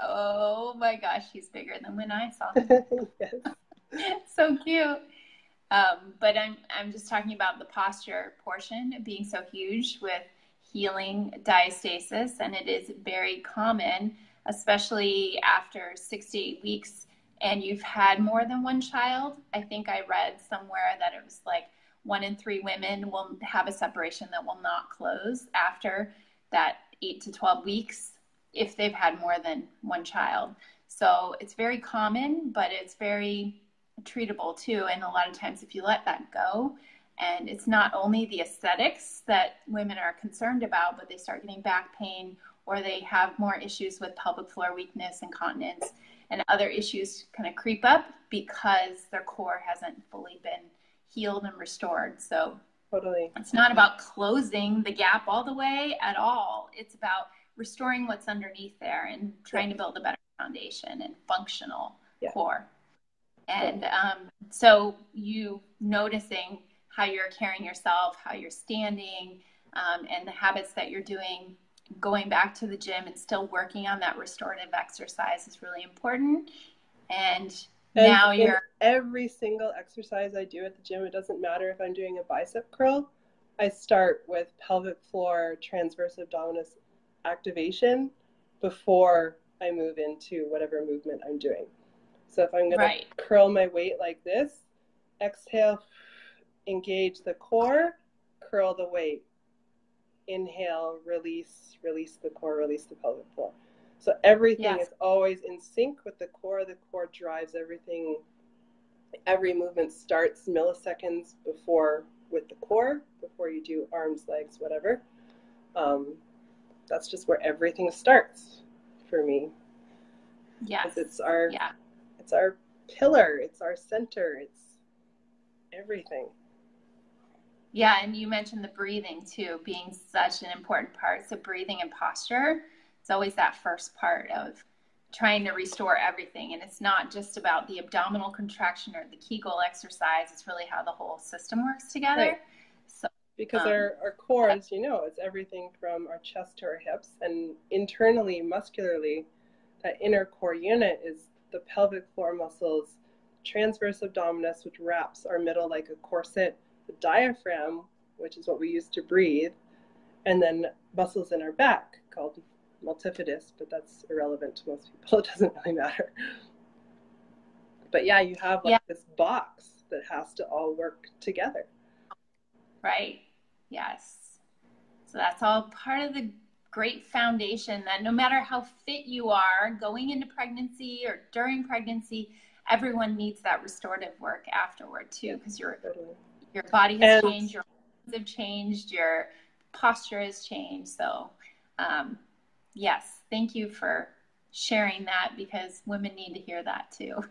Oh my gosh, he's bigger than when I saw him. Yes. So cute. But I'm just talking about the posture portion being so huge with healing diastasis, and it is very common, especially after 6 to 8 weeks, and you've had more than one child. I think I read somewhere that it was like 1 in 3 women will have a separation that will not close after that 8 to 12 weeks if they've had more than one child. So it's very common, but it's very treatable too. And a lot of times if you let that go, and it's not only the aesthetics that women are concerned about, but they start getting back pain, or they have more issues with pelvic floor weakness, incontinence, and other issues kind of creep up because their core hasn't fully been healed and restored. So Totally. it's not about closing the gap all the way at all. It's about restoring what's underneath there and trying to build a better foundation and functional core. And so you noticing how you're carrying yourself, how you're standing, and the habits that you're doing, going back to the gym and still working on that restorative exercise is really important. And now you're every single exercise I do at the gym, it doesn't matter if I'm doing a bicep curl, I start with pelvic floor transverse abdominis activation before I move into whatever movement I'm doing. So if I'm going to curl my weight like this, exhale, engage the core, curl the weight. Inhale, release the core, release the pelvic floor. So everything is always in sync with the core. The core drives everything. Every movement starts milliseconds before with the core, before you do arms, legs, whatever. That's just where everything starts for me. Yes. It's our pillar, it's our center, it's everything. Yeah, and you mentioned the breathing too, being such an important part. So breathing and posture, it's always that first part of trying to restore everything. And it's not just about the abdominal contraction or the Kegel exercise. It's really how the whole system works together. Right. So, because our core, as you know, is everything from our chest to our hips. And internally, muscularly, that inner core unit is the pelvic floor muscles, transverse abdominis, which wraps our middle like a corset, the diaphragm, which is what we use to breathe, and then muscles in our back called multifidus, but that's irrelevant to most people. It doesn't really matter. But yeah, you have like this box that has to all work together. Right. Yes. So that's all part of the great foundation that no matter how fit you are going into pregnancy or during pregnancy, everyone needs that restorative work afterward too, because your body has changed, your hormones have changed, your posture has changed. So yes, thank you for sharing that, because women need to hear that too.